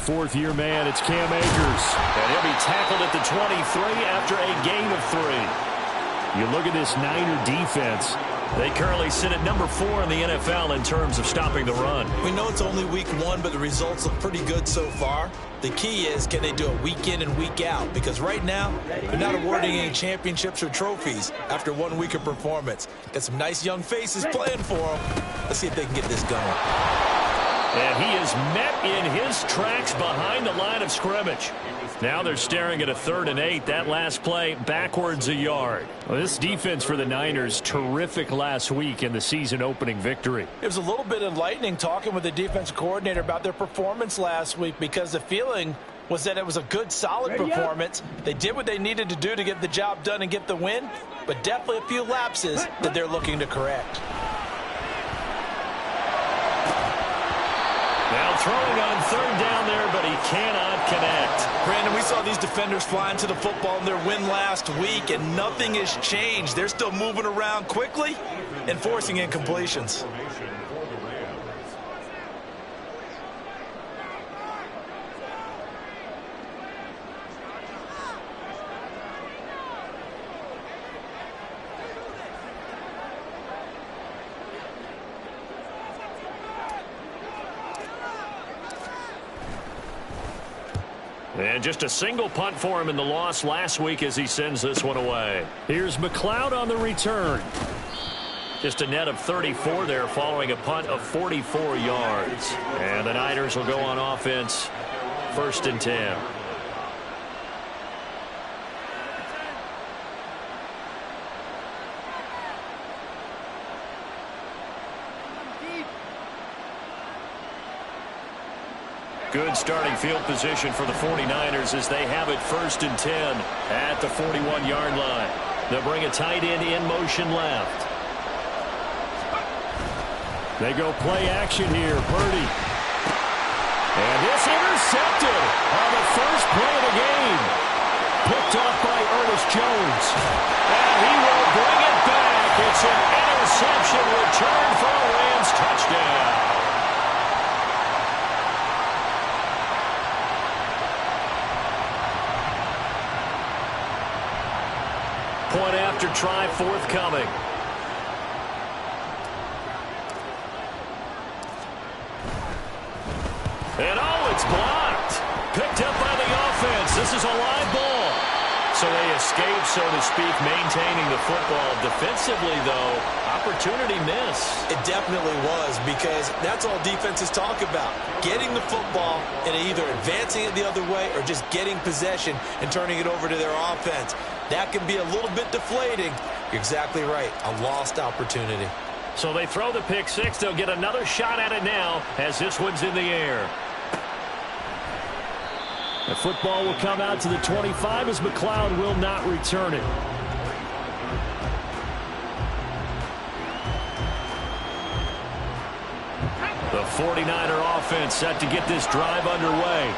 fourth-year man. It's Cam Akers. And he'll be tackled at the 23 after a gain of 3. You look at this Niner defense. They currently sit at number 4 in the NFL in terms of stopping the run. We know it's only week 1, but the results look pretty good so far. The key is, can they do it week in and week out? Because right now, they're not awarding any championships or trophies after 1 week of performance. Got some nice young faces playing for them. Let's see if they can get this going. And he is met in his tracks behind the line of scrimmage. Now they're staring at a 3rd and 8. That last play backwards a yard. Well, this defense for the Niners, terrific last week in the season opening victory. It was a little bit enlightening talking with the defense coordinator about their performance last week, because the feeling was that it was a good, solid performance. They did what they needed to do to get the job done and get the win, but definitely a few lapses that they're looking to correct. Now throwing on 3rd down there, but he cannot connect. Brandon, we saw these defenders flying to the football in their win last week, and nothing has changed. They're still moving around quickly and forcing incompletions. And just a single punt for him in the loss last week as he sends this one away. Here's McLeod on the return. Just a net of 34 there following a punt of 44 yards. And the Niners will go on offense, 1st and 10. Good starting field position for the 49ers as they have it 1st and 10 at the 41-yard line. They'll bring a tight end in motion left. They go play action here. Purdy. And this intercepted on the first play of the game. Picked off by Ernest Jones. And he will bring it back. It's an interception return for a Rams touchdown. Point after try forthcoming. And it's blocked. Picked up by the offense. This is a live ball. So they escape, so to speak, maintaining the football. Defensively, though, opportunity miss. It definitely was, because that's all defenses talk about. Getting the football and either advancing it the other way or just getting possession and turning it over to their offense. That can be a little bit deflating. You're exactly right. A lost opportunity. So they throw the pick 6. They'll get another shot at it now as this one's in the air. The football will come out to the 25 as McLeod will not return it. The 49er offense set to get this drive underway.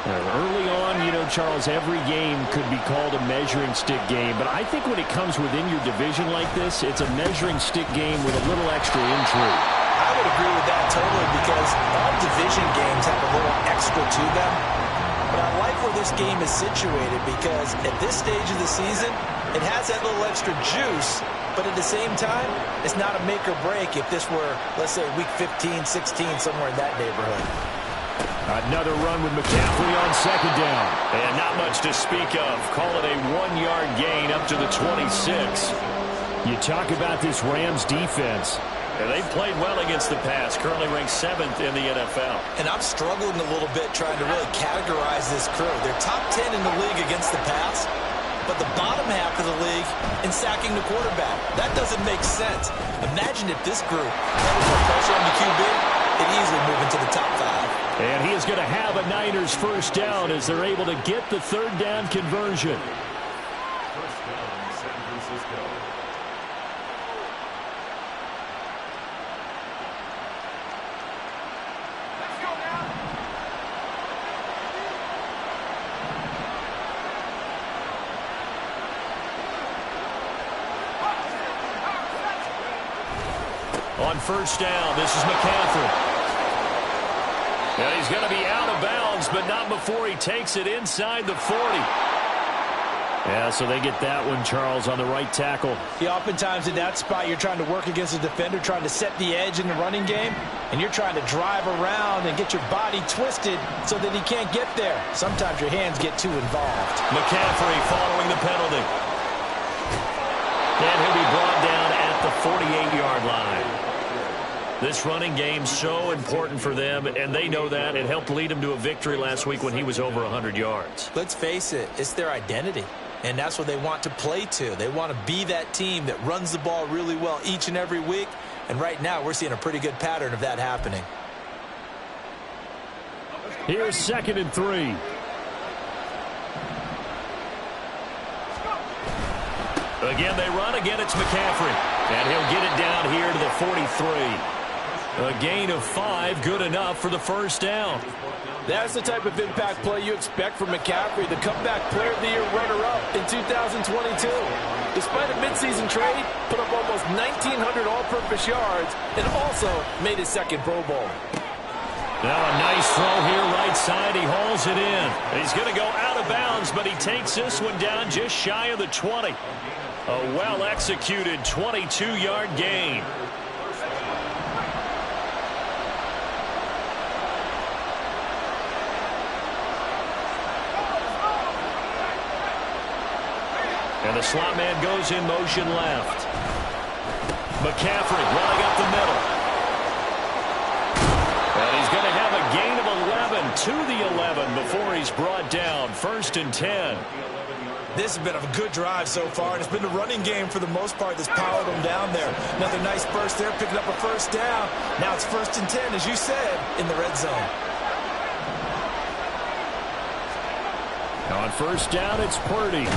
Early on, Charles, every game could be called a measuring stick game, but I think when it comes within your division like this, it's a measuring stick game with a little extra intrigue. I would agree with that totally, because all division games have a little extra to them. But I like where this game is situated, because at this stage of the season, it has that little extra juice, but at the same time, it's not a make or break if this were, let's say, week 15, 16, somewhere in that neighborhood. Another run with McCaffrey on 2nd down. And not much to speak of. Call it a 1-yard gain up to the 26. You talk about this Rams defense. And they've played well against the pass, currently ranked 7th in the NFL. And I'm struggling a little bit trying to really categorize this crew. They're top 10 in the league against the pass, but the bottom half of the league in sacking the quarterback. That doesn't make sense. Imagine if this group had more pressure on the QB, they'd easily move into the top 5. And he is going to have a Niners 1st down as they're able to get the 3rd down conversion. On 1st down, this is McCaffrey. And he's going to be out of bounds but not before he takes it inside the 40. Yeah, so they get that one, Charles, on the right tackle. Yeah, oftentimes in that spot, you're trying to work against a defender, trying to set the edge in the running game, and you're trying to drive around and get your body twisted so that he can't get there. Sometimes your hands get too involved. McCaffrey following the penalty. And he'll be brought down at the 48-yard line. This running game so important for them, and they know that. It helped lead them to a victory last week when he was over 100 yards. Let's face it, it's their identity. And that's what they want to play to. They want to be that team that runs the ball really well each and every week. And right now, we're seeing a pretty good pattern of that happening. Here's 2nd and 3. Again, they run. Again, it's McCaffrey. And he'll get it down here to the 43. A gain of 5, good enough for the first down. That's the type of impact play you expect from McCaffrey, the comeback player of the year runner-up in 2022. Despite a midseason trade, put up almost 1,900 all-purpose yards and also made his 2nd Pro Bowl. Now a nice throw here right side. He hauls it in. He's going to go out of bounds, but he takes this one down just shy of the 20. A well-executed 22-yard gain. And the slot man goes in motion left. McCaffrey running up the middle. And he's going to have a gain of 11 to the 11 before he's brought down. 1st and 10. This has been a good drive so far, and it's been the running game for the most part that's powered them down there. Another nice burst there, picking up a first down. Now it's 1st and 10, as you said, in the red zone. On 1st down, it's Purdy.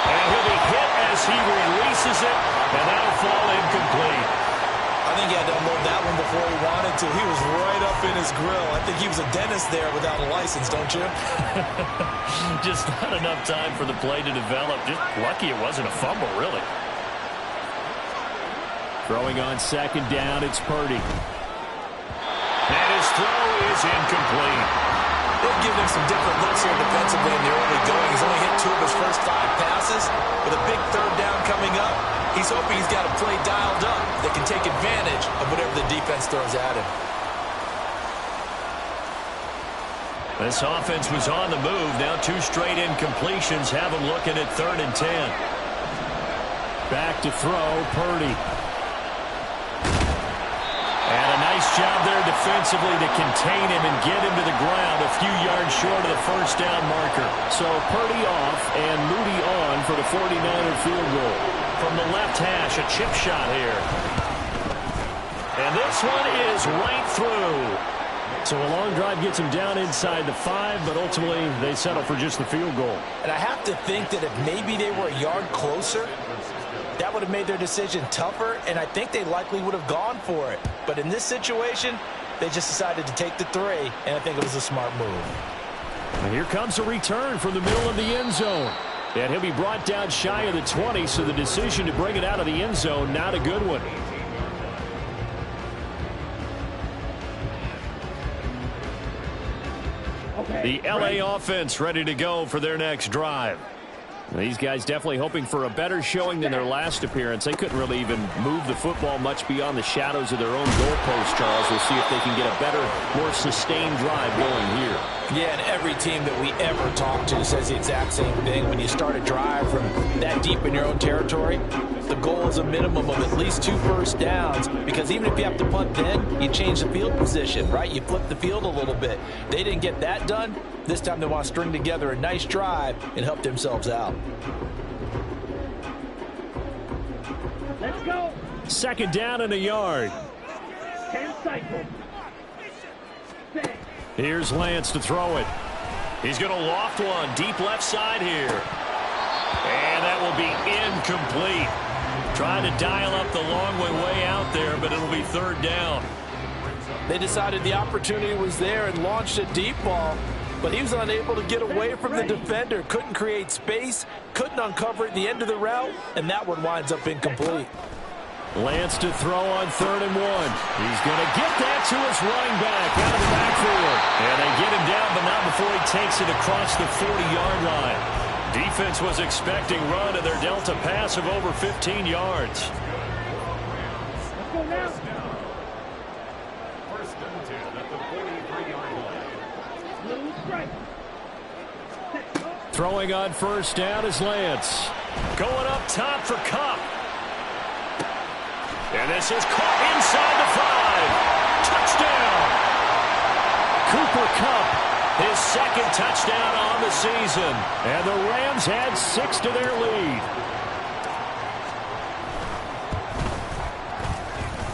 And he'll be hit as he releases it, and that'll fall incomplete. I think he had to unload that one before he wanted to. He was right up in his grill. I think he was a dentist there without a license, don't you? Just not enough time for the play to develop. Just lucky it wasn't a fumble, really. Throwing on 2nd down, it's Purdy. And his throw is incomplete. They've given him some different looks here defensively in the early going. He's only hit 2 of his first 5 passes. With a big 3rd down coming up, he's hoping he's got a play dialed up that can take advantage of whatever the defense throws at him. This offense was on the move. Now 2 straight incompletions have him looking at 3rd and 10. Back to throw, Purdy. And a nice job there defensively to contain him and get him to the ground a few yards short of the 1st down marker. So Purdy off and Moody on for the 49er field goal. From the left hash, a chip shot here. And this one is right through. So a long drive gets him down inside the 5, but ultimately they settle for just the field goal. And I have to think that if maybe they were a yard closer, that would have made their decision tougher, and I think they likely would have gone for it. But in this situation, they just decided to take the 3, and I think it was a smart move. And here comes a return from the middle of the end zone. And he'll be brought down shy of the 20, so the decision to bring it out of the end zone, not a good one. The LA offense ready to go for their next drive. These guys definitely hoping for a better showing than their last appearance. They couldn't really even move the football much beyond the shadows of their own goalpost, Charles. We'll see if they can get a better, more sustained drive going here. Yeah, and every team that we ever talk to says the exact same thing. When you start a drive from that deep in your own territory, the goal is a minimum of at least 2 first downs, because even if you have to punt then, you change the field position, right? You flip the field a little bit. They didn't get that done. This time they want to string together a nice drive and help themselves out. Let's go. 2nd down and a yard. 10 cycles. Here's Lance to throw it. He's going to loft one deep left side here. And that will be incomplete. Trying to dial up the long way out there, but it'll be 3rd down. They decided the opportunity was there and launched a deep ball, but he was unable to get away from the defender. Couldn't create space, couldn't uncover at the end of the route, and that one winds up incomplete. Lance to throw on 3rd and 1. He's going to get that to his running back out of the backfield. And they get him down, but not before he takes it across the 40-yard line. Defense was expecting run, and they're dealt a pass of over 15 yards. Let's go now. First and 10 at the 43-yard line. Little strike. Throwing on 1st down is Lance. Going up top for Kupp. And this is caught inside the 5. Touchdown! Cooper Kupp, His 2nd touchdown on the season. and the Rams add 6 to their lead.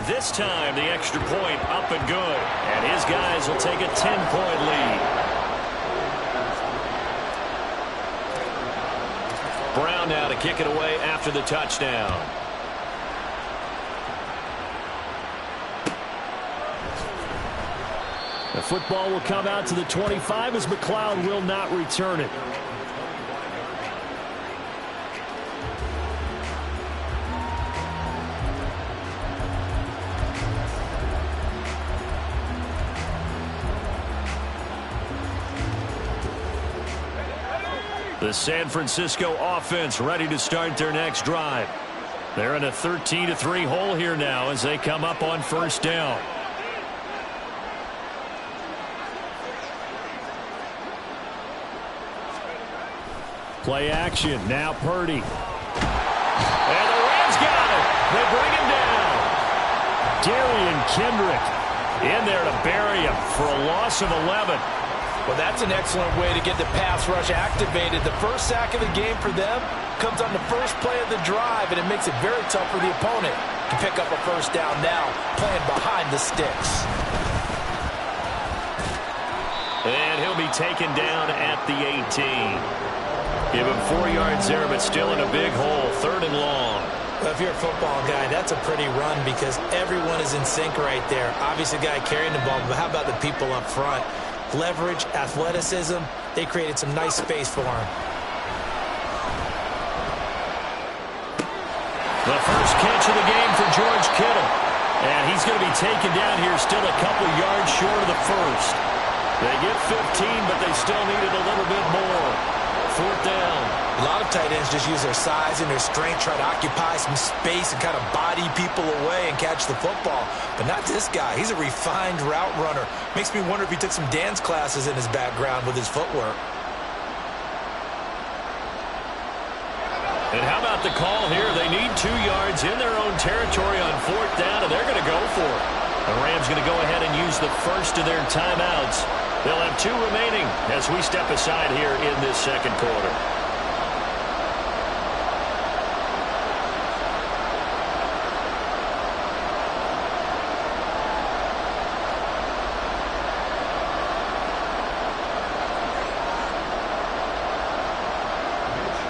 This time, the extra point up and good. And his guys will take a 10-point lead. Brown now to kick it away after the touchdown. The football will come out to the 25 as McLeod will not return it. The San Francisco offense ready to start their next drive. They're in a 13-3 hole here now as they come up on 1st down. Play action. Now Purdy. And the Rams got it. They bring him down. Darian Kendrick In there to bury him for a loss of 11. Well, that's an excellent way to get the pass rush activated. The first sack of the game for them comes on the first play of the drive, and it makes it very tough for the opponent to pick up a 1st down now, playing behind the sticks. And he'll be taken down at the 18. Give him 4 yards there, but still in a big hole. 3rd and long. Well, if you're a football guy, that's a pretty run because everyone is in sync right there. Obviously, the guy carrying the ball, but how about the people up front? Leverage, athleticism, they created some nice space for him. The first catch of the game for George Kittle. And he's going to be taken down here still a couple yards short of the first. They get 15, but they still needed a little bit more. 4th down. A lot of tight ends just use their size and their strength, try to occupy some space and kind of body people away and catch the football. But not this guy. He's a refined route runner. Makes me wonder if he took some dance classes in his background with his footwork. And how about the call here? They need 2 yards in their own territory on 4th down, and they're going to go for it. The Rams going to go ahead and use the first of their timeouts. They'll have 2 remaining as we step aside here in this 2nd quarter.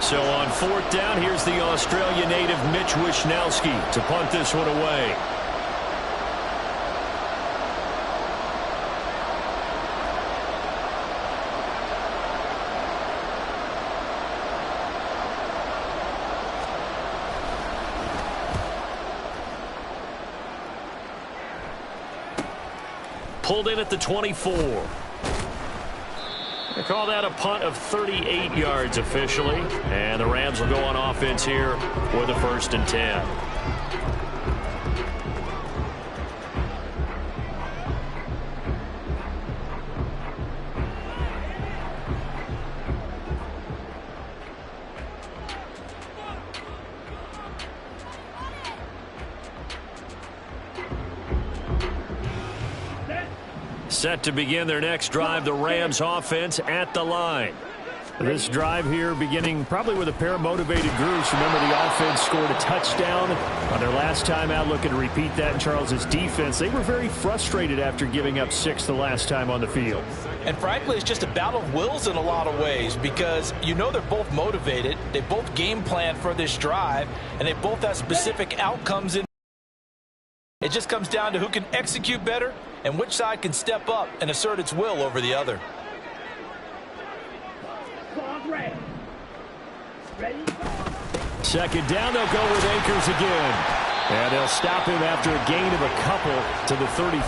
So on 4th down, here's the Australia native Mitch Wishnowsky to punt this one away. Pulled in at the 24. They call that a punt of 38 yards officially. And the Rams will go on offense here for the 1st and 10. Set to begin their next drive, the Rams offense at the line. This drive here beginning probably with a pair of motivated groups. Remember, the offense scored a touchdown on their last time out, looking to repeat that in Charles's defense. They were very frustrated after giving up 6 the last time on the field. And frankly, it's just a battle of wills in a lot of ways because you know they're both motivated. They both game plan for this drive, and they both have specific outcomes in. It just comes down to who can execute better and which side can step up and assert its will over the other. Ready? 2nd down, they'll go with Akers again. And they'll stop him after a gain of a couple to the 33.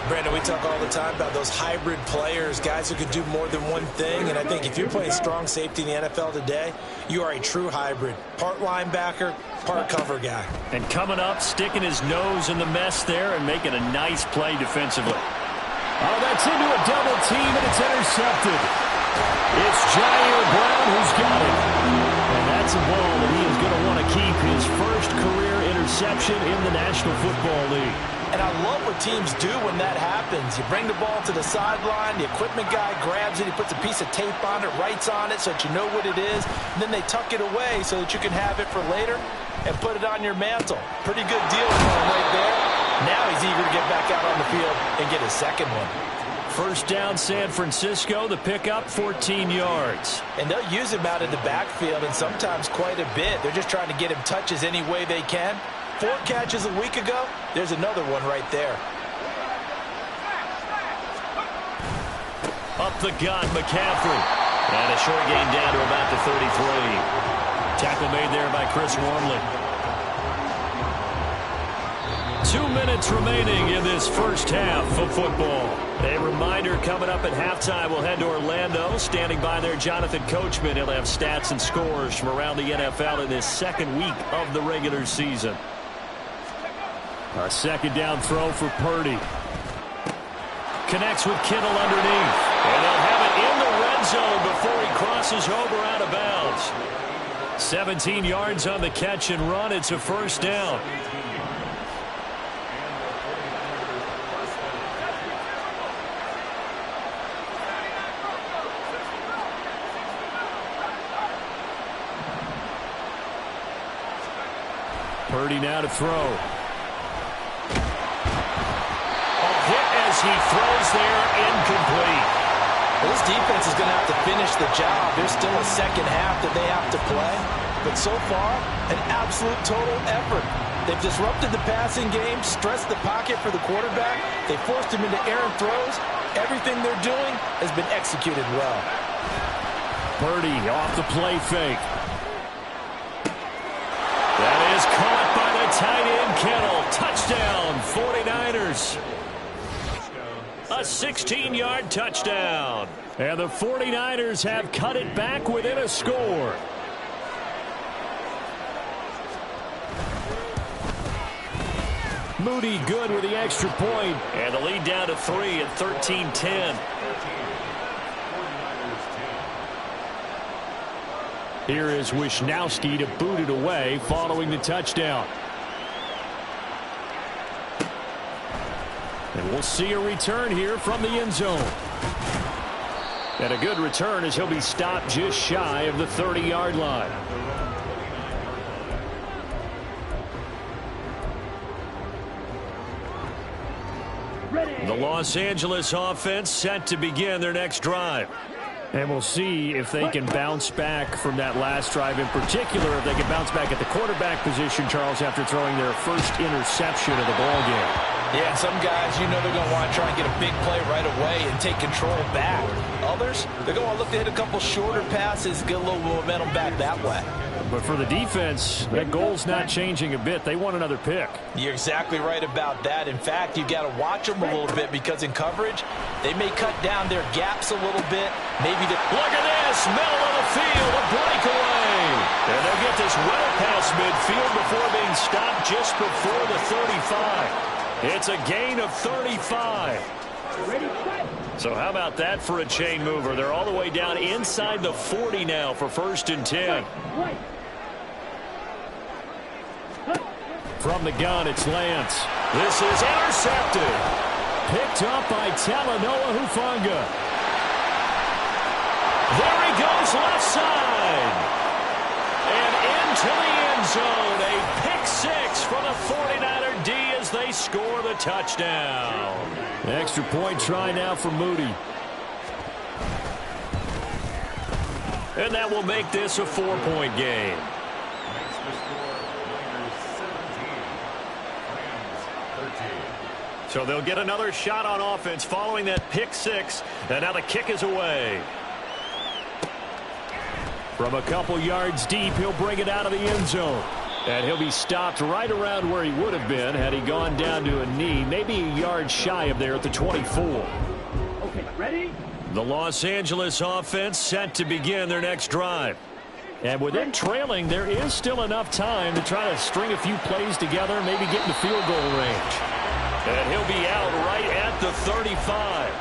Brandon, we talk all the time about those hybrid players, guys who could do more than one thing. And I think if you're playing strong safety in the NFL today, you are a true hybrid. Part linebacker, part cover guy. And coming up, sticking his nose in the mess there and making a nice play defensively. Oh, that's into a double team, and it's intercepted. It's Jair Brown who's got it. And that's a ball that he is going to want to keep, his first career interception in the National Football League. And I love what teams do when that happens. You bring the ball to the sideline, the equipment guy grabs it, he puts a piece of tape on it, writes on it so that you know what it is, and then they tuck it away so that you can have it for later and put it on your mantle. Pretty good deal for him right there. Now he's eager to get back out on the field and get his second one. First down, San Francisco. The pickup, 14 yards. And they'll use him out in the backfield, and sometimes quite a bit. They're just trying to get him touches any way they can. 4 catches a week ago. There's another one right there. Up the gut, McCaffrey. And a short gain down to about the 33. Tackle made there by Chris Wormley. 2 minutes remaining in this first half of football. A reminder, coming up at halftime, we'll head to Orlando. Standing by there, Jonathan Coachman. He'll have stats and scores from around the NFL in this second week of the regular season. A second down throw for Purdy. Connects with Kittle underneath. And they'll have it in the red zone before he crosses over out of bounds. 17 yards on the catch and run. It's a first down. Purdy now to throw. A hit as he throws there, incomplete. This defense is going to have to finish the job. There's still a second half that they have to play. But so far, an absolute total effort. They've disrupted the passing game, stressed the pocket for the quarterback. They forced him into errant throws. Everything they're doing has been executed well. Purdy off the play fake. That is caught by the tight end, Kittle. Touchdown, 49ers. A 16-yard touchdown. And the 49ers have cut it back within a score. Moody good with the extra point. And the lead down to 3 at 13-10. Here is Wisnowski to boot it away following the touchdown. And we'll see a return here from the end zone. And a good return as he'll be stopped just shy of the 30-yard line. The Los Angeles offense set to begin their next drive. And we'll see if they can bounce back from that last drive, in particular if they can bounce back at the quarterback position, Charles, after throwing their first interception of the ball game. Yeah, and some guys, you know they're going to want to try and get a big play right away and take control back. Others, they're going to look to hit a couple shorter passes, get a little momentum back that way. But for the defense, that goal's not changing a bit. They want another pick. You're exactly right about that. In fact, you've got to watch them a little bit because in coverage, they may cut down their gaps a little bit. Maybe look at this, middle of the field, a breakaway. And they'll get this well past midfield before being stopped just before the 35. It's a gain of 35. So how about that for a chain mover? They're all the way down inside the 40 now for 1st and 10. From the gun, it's Lance. This is intercepted. Picked up by Talanoa Hufanga. There he goes left side. And into the end zone. A pick six from a 49er D as they score the touchdown. Extra point try now for Moody. And that will make this a 4-point game. So they'll get another shot on offense following that pick six. And now the kick is away. From a couple yards deep, he'll bring it out of the end zone. And he'll be stopped right around where he would have been had he gone down to a knee, maybe a yard shy of there at the 24. Okay, ready? The Los Angeles offense set to begin their next drive. And with them trailing, there is still enough time to try to string a few plays together, maybe get in the field goal range. And he'll be out right at the 35.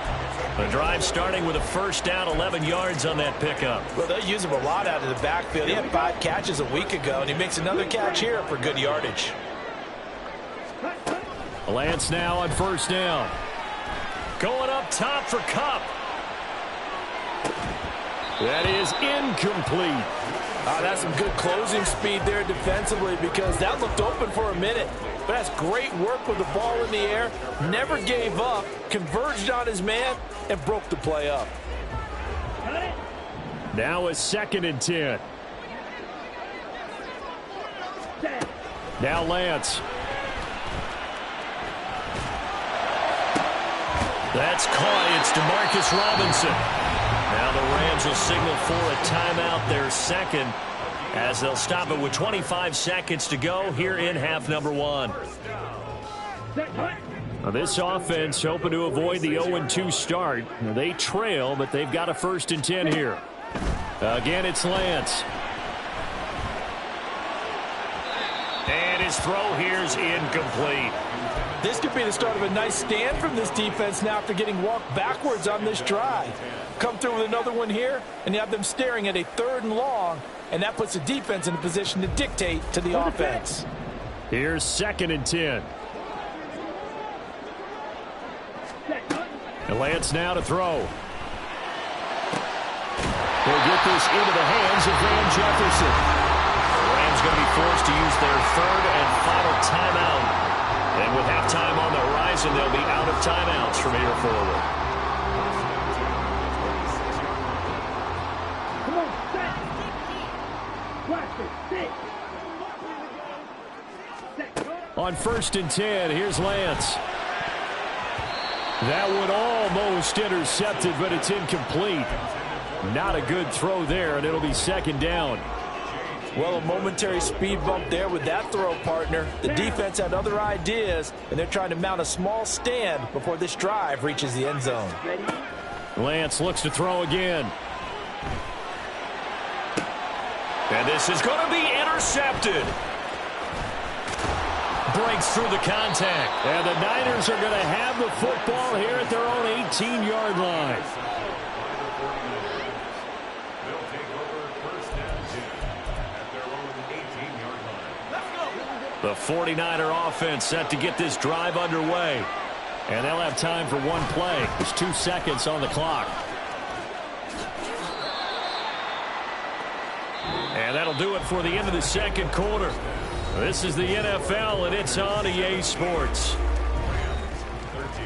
The drive starting with a first down, 11 yards on that pickup. Well, they'll use him a lot out of the backfield. He had 5 catches a week ago, and he makes another catch here for good yardage. Lance now on first down. Going up top for Kupp. That is incomplete. That's some good closing speed there defensively because that looked open for a minute. But that's great work with the ball in the air. Never gave up, converged on his man, and broke the play up. Now a 2nd and 10. Now Lance. That's caught. It's DeMarcus Robinson. Now the Rams will signal for a timeout, their second, as they'll stop it with 25 seconds to go here in half number 1. Now this offense hoping to avoid the 0-2 start. They trail, but they've got a 1st and 10 here. Again, it's Lance. And his throw here's incomplete. This could be the start of a nice stand from this defense now after getting walked backwards on this drive. Come through with another one here, and you have them staring at a 3rd and long, and that puts the defense in a position to dictate to the offense. Here's 2nd and 10. And Lance now to throw. They'll get this into the hands of Van Jefferson. The Rams going to be forced to use their 3rd and final timeout. And with halftime on the horizon, they'll be out of timeouts from here forward. Come on, set. On 1st and 10, here's Lance. That one almost intercepted, but it's incomplete. Not a good throw there, and it'll be 2nd down. Well, a momentary speed bump there with that throw, partner. The defense had other ideas, and they're trying to mount a small stand before this drive reaches the end zone. Lance looks to throw again. And this is going to be intercepted. Breaks through the contact. And the Niners are going to have the football here at their own 18-yard line. They'll take over first down 2 at their own 18-yard line. The 49er offense set to get this drive underway. And they'll have time for one play. There's 2 seconds on the clock. And that'll do it for the end of the second quarter. This is the NFL, and it's on EA Sports. 13.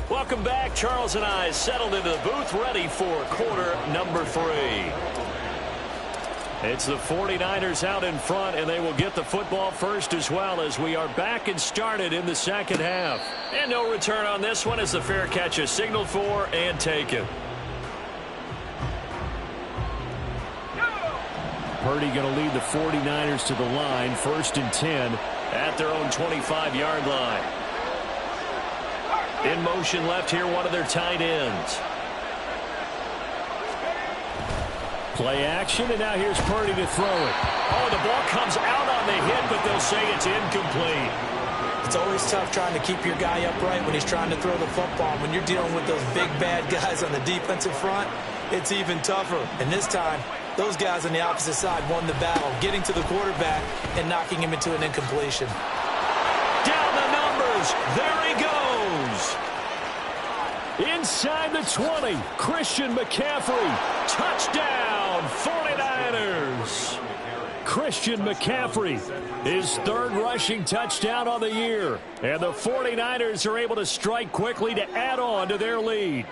Welcome back. Charles and I settled into the booth, ready for quarter number 3. It's the 49ers out in front, and they will get the football first as well as we are back and started in the second half. And no return on this one as the fair catch is signaled for and taken. Purdy going to lead the 49ers to the line, 1st and 10 at their own 25-yard line. In motion left here, one of their tight ends. Play action, and now here's Purdy to throw it. Oh, the ball comes out on the hit, but they'll say it's incomplete. It's always tough trying to keep your guy upright when he's trying to throw the football. When you're dealing with those big, bad guys on the defensive front, it's even tougher. And this time, those guys on the opposite side won the battle, getting to the quarterback and knocking him into an incompletion. Down the numbers. There he goes. Inside the 20, Christian McCaffrey. Touchdown, 49ers. Christian McCaffrey, his 3rd rushing touchdown on the year. And the 49ers are able to strike quickly to add on to their lead.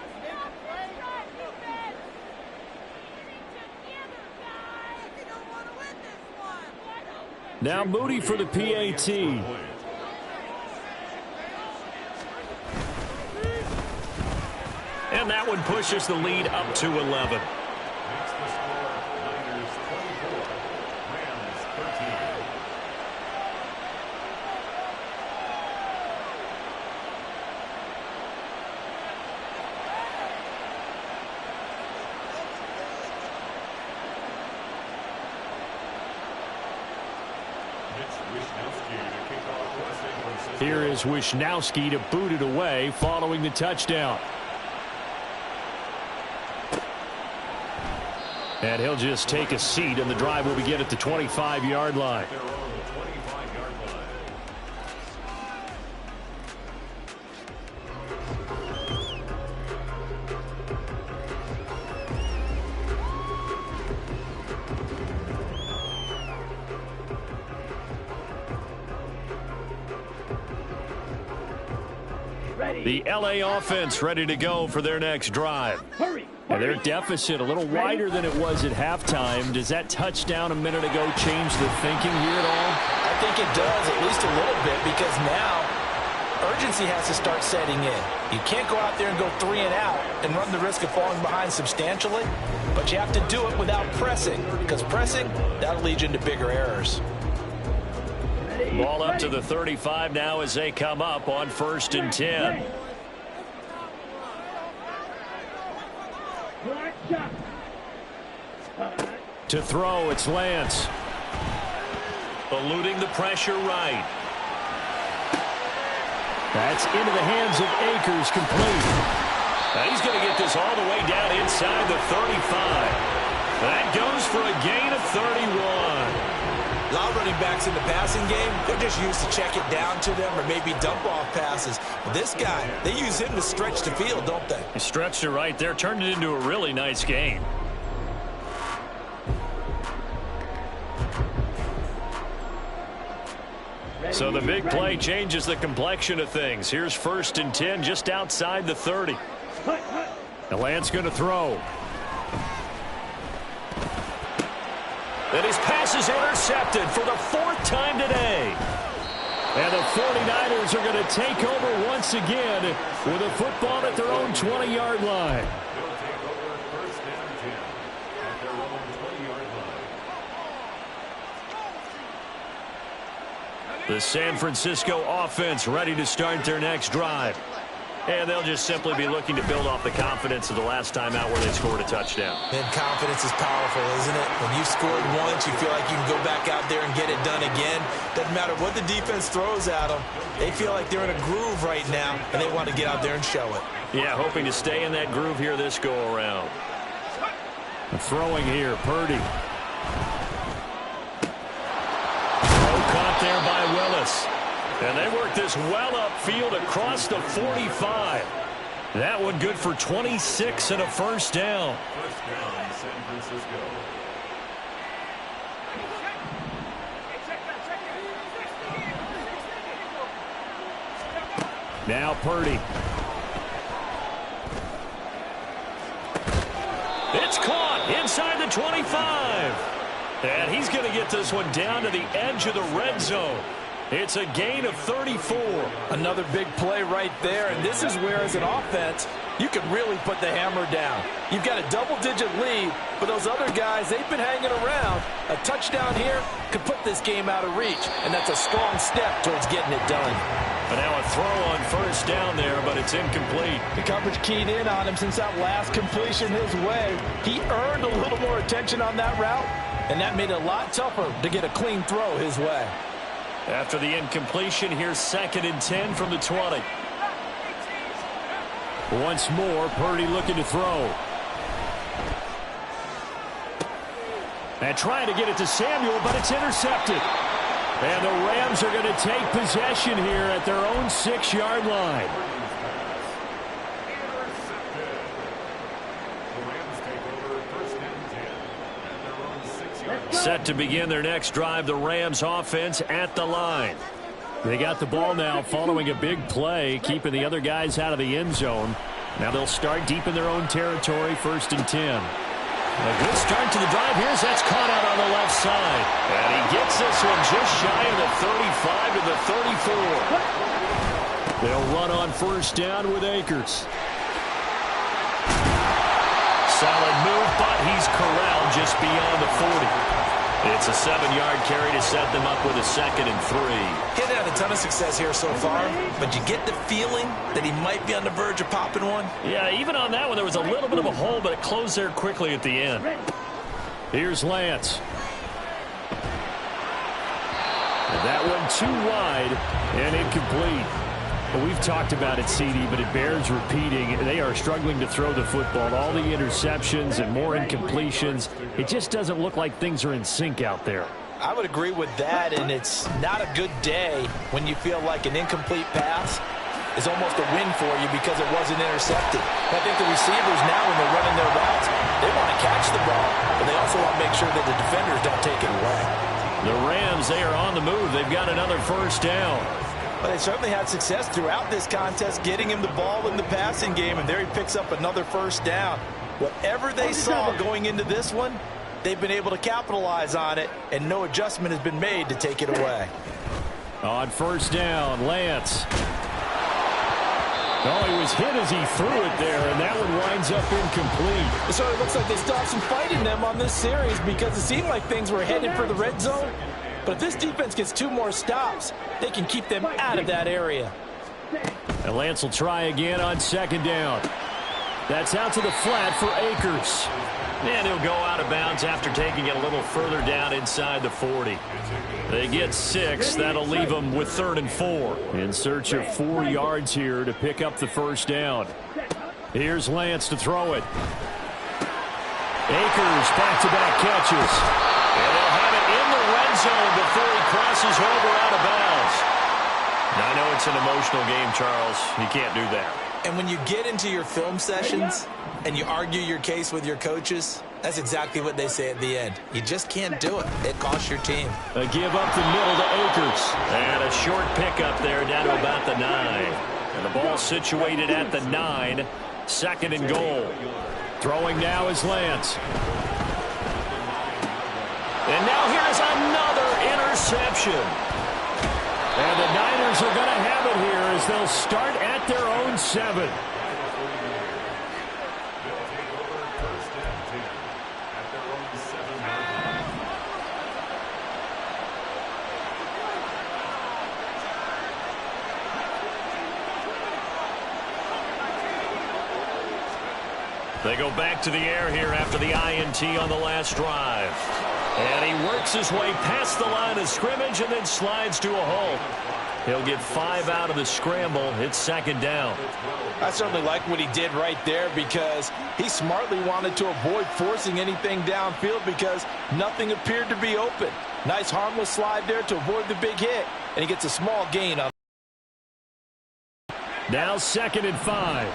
Now Moody for the PAT. And that one pushes the lead up to 11. Makes the score Niners 24, Rams 13. Here is Wishnowski to boot it away following the touchdown. And he'll just take a seat, and the drive will begin at the 25-yard line. The L.A. offense ready to go for their next drive. Hurry. And their deficit a little wider than it was at halftime. Does that touchdown a minute ago change the thinking here at all? I think it does, at least a little bit, because now urgency has to start setting in. You can't go out there and go 3 and out and run the risk of falling behind substantially, but you have to do it without pressing, because pressing, that'll lead you into bigger errors. Ball up to the 35 now as they come up on 1st and 10. To throw, it's Lance. Eluding the pressure right. That's into the hands of Akers, complete. Now he's going to get this all the way down inside the 35. That goes for a gain of 31. A lot of running backs in the passing game, they're just used to check it down to them or maybe dump-off passes. But this guy, they use him to stretch the field, don't they? He stretched it right there, turned it into a really nice game. So the big play changes the complexion of things. Here's 1st and 10 just outside the 30. And Lance going to throw. And his pass is intercepted for the 4th time today. And the 49ers are going to take over once again with a football at their own 20-yard line. They'll take over 1st and 10 at their own 20-yard line. The San Francisco offense ready to start their next drive. And they'll just simply be looking to build off the confidence of the last time out where they scored a touchdown. And confidence is powerful, isn't it? When you've scored once, you feel like you can go back out there and get it done again. Doesn't matter what the defense throws at them. They feel like they're in a groove right now, and they want to get out there and show it. Yeah, hoping to stay in that groove here this go-around. Throwing here, Purdy. Caught there by Willis. And they work this well upfield across the 45. That one good for 26 and a 1st down. 1st down, San Francisco. Now Purdy. It's caught inside the 25. And he's going to get this one down to the edge of the red zone. It's a gain of 34. Another big play right there, and this is where, as an offense, you can really put the hammer down. You've got a double-digit lead, but those other guys, they've been hanging around. A touchdown here could put this game out of reach, and that's a strong step towards getting it done. And now a throw on 1st down there, but it's incomplete. The coverage keyed in on him since that last completion his way. He earned a little more attention on that route, and that made it a lot tougher to get a clean throw his way. After the incompletion, here's 2nd and 10 from the 20. Once more, Purdy looking to throw. And trying to get it to Samuel, but it's intercepted. And the Rams are going to take possession here at their own 6-yard line. Set to begin their next drive, the Rams offense at the line. They got the ball now following a big play, keeping the other guys out of the end zone. Now they'll start deep in their own territory, 1st and 10. A good start to the drive. Here's that's caught out on the left side. And he gets this one just shy of the 35 to the 34. They'll run on 1st down with Akers. Solid move, but he's corralled just beyond the 40. It's a 7-yard carry to set them up with a 2nd and 3. He hasn't had a ton of success here so far, but you get the feeling that he might be on the verge of popping one. Yeah, even on that one, there was a little bit of a hole, but it closed there quickly at the end. Here's Lance. And that one too wide and incomplete. Well, we've talked about it, CD, but it bears repeating. They are struggling to throw the football. All the interceptions and more incompletions. It just doesn't look like things are in sync out there. I would agree with that, and it's not a good day when you feel like an incomplete pass is almost a win for you because it wasn't intercepted. I think the receivers now, when they're running their routes, they want to catch the ball, but they also want to make sure that the defenders don't take it away. The Rams, they are on the move. They've got another first down. Well, they certainly had success throughout this contest getting him the ball in the passing game, and there he picks up another first down. Whatever they saw going into this one, they've been able to capitalize on it, and no adjustment has been made to take it away. On first down, Lance. Oh, he was hit as he threw it there, and that one winds up incomplete. It sort of looks like they still have some fight in them on this series because it seemed like things were headed for the red zone. But if this defense gets 2 more stops, they can keep them out of that area. And Lance will try again on 2nd down. That's out to the flat for Akers. And he'll go out of bounds after taking it a little further down inside the 40. They get 6. That'll leave them with 3rd and 4. In search of 4 yards here to pick up the first down. Here's Lance to throw it. Akers back-to-back catches. And they'll have it in the red zone before he crosses over out of bounds. Now, I know it's an emotional game, Charles. You can't do that. And when you get into your film sessions and you argue your case with your coaches, that's exactly what they say at the end. You just can't do it. It costs your team. A give up the middle to Akers. And a short pickup there down to about the 9. And the ball situated at the 9. 2nd and goal. Throwing now is Lance. And now here's another interception. And the Niners are going to have it here as they'll start at their own 7. They go back to the air here after the INT on the last drive. And he works his way past the line of scrimmage and then slides to a halt. He'll get 5 out of the scramble. It's 2nd down. I certainly like what he did right there because he smartly wanted to avoid forcing anything downfield because nothing appeared to be open. Nice harmless slide there to avoid the big hit, and he gets a small gain on. Now 2nd and 5.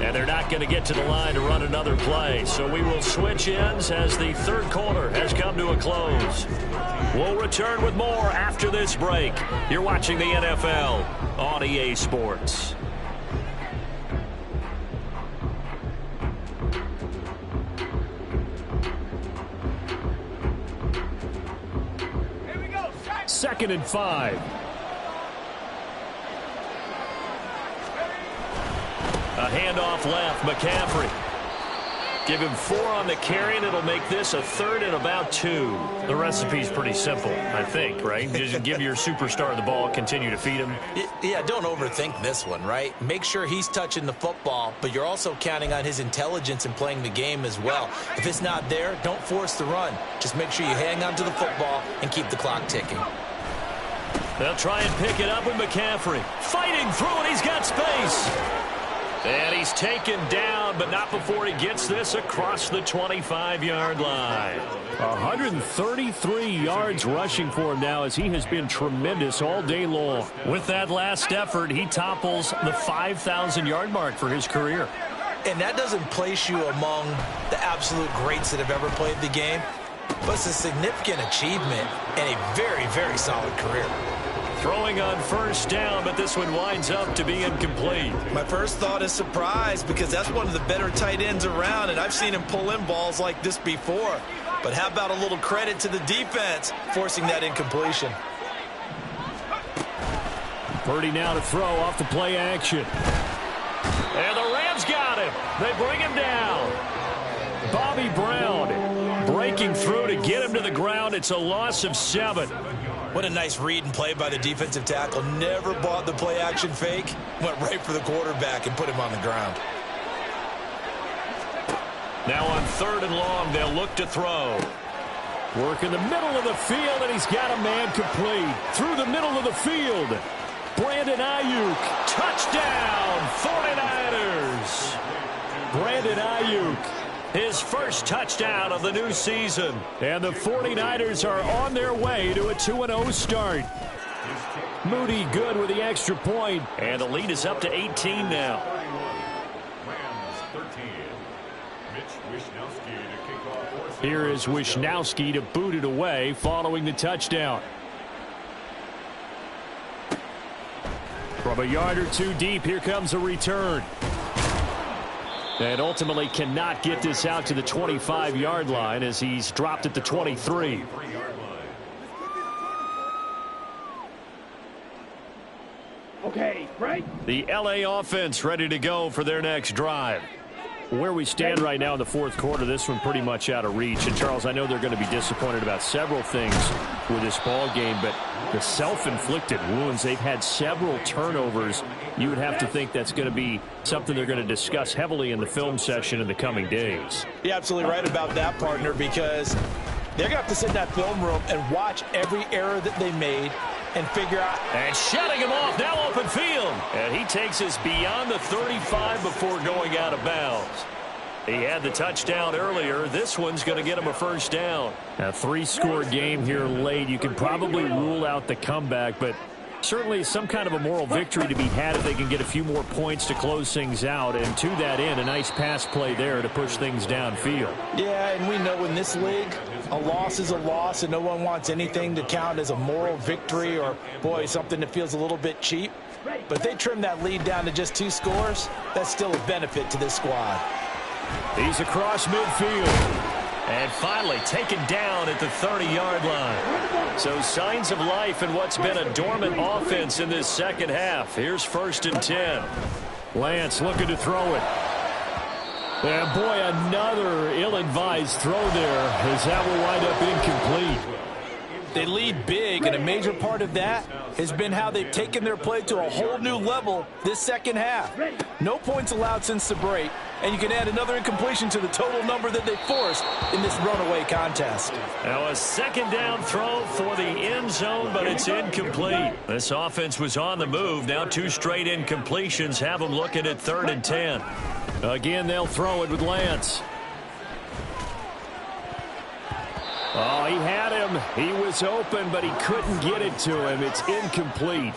And they're not going to get to the line to run another play. So we will switch ends as the 3rd quarter has come to a close. We'll return with more after this break. You're watching the NFL on EA Sports. Here we go. 2nd and 5. A handoff left, McCaffrey. Give him 4 on the carry, and it'll make this a 3rd and about 2. The recipe's pretty simple, I think, right? Just give your superstar the ball, continue to feed him. Yeah, don't overthink this one, right? Make sure he's touching the football, but you're also counting on his intelligence in playing the game as well. If it's not there, don't force the run. Just make sure you hang on to the football and keep the clock ticking. They'll try and pick it up with McCaffrey. Fighting through it, he's got space. And he's taken down, but not before he gets this across the 25-yard line. 133 yards rushing for him now as he has been tremendous all day long. With that last effort, he topples the 5,000-yard mark for his career. And that doesn't place you among the absolute greats that have ever played the game, but it's a significant achievement and a very, very solid career. Throwing on first down, but this one winds up to be incomplete. My first thought is surprise because that's one of the better tight ends around, and I've seen him pull in balls like this before. But how about a little credit to the defense forcing that incompletion? Purdy now to throw off the play action. And the Rams got They bring him down. Bobby Brown breaking through to get him to the ground. It's a loss of 7. What a nice read and play by the defensive tackle. Never bought the play-action fake. Went right for the quarterback and put him on the ground. Now on 3rd and long, they'll look to throw. Work in the middle of the field, and he's got a man complete. Through the middle of the field. Brandon Ayuk. Touchdown, 49ers. Brandon Ayuk. His first touchdown of the new season. And the 49ers are on their way to a 2-0 start. Moody good with the extra point. And the lead is up to 18 now. Here is Wishnowski to boot it away following the touchdown. From a yard or two deep, here comes a return. And ultimately cannot get this out to the 25-yard line as he's dropped at the 23. Okay, right? The LA offense ready to go for their next drive. Where we stand right now in the 4th quarter, this one pretty much out of reach. And, Charles, I know they're going to be disappointed about several things with this ball game, but the self-inflicted wounds, they've had several turnovers. You would have to think that's going to be something they're going to discuss heavily in the film session in the coming days. You're absolutely right about that, partner, because they're going to have to sit in that film room and watch every error that they made and figure out. And shutting him off, now open field. And he takes us beyond the 35 before going out of bounds. He had the touchdown earlier. This one's going to get him a first down. A 3-score game here late. You can probably rule out the comeback, but certainly some kind of a moral victory to be had if they can get a few more points to close things out. And to that end, a nice pass play there to push things downfield. Yeah, and we know in this league, a loss is a loss, and no one wants anything to count as a moral victory or, boy, something that feels a little bit cheap. But they trim that lead down to just 2 scores. That's still a benefit to this squad. He's across midfield. And finally taken down at the 30-yard line. So signs of life in what's been a dormant offense in this second half. Here's 1st and 10. Lance looking to throw it. And boy, another ill-advised throw there as that will wind up incomplete. They lead big, and a major part of that has been how they've taken their play to a whole new level this second half. No points allowed since the break, and you can add another incompletion to the total number that they forced in this runaway contest. Now a 2nd down throw for the end zone, but it's incomplete. This offense was on the move. Now 2 straight incompletions have them looking at 3rd and 10. Again, they'll throw it with Lance. Oh, he had him. He was open, but he couldn't get it to him. It's incomplete.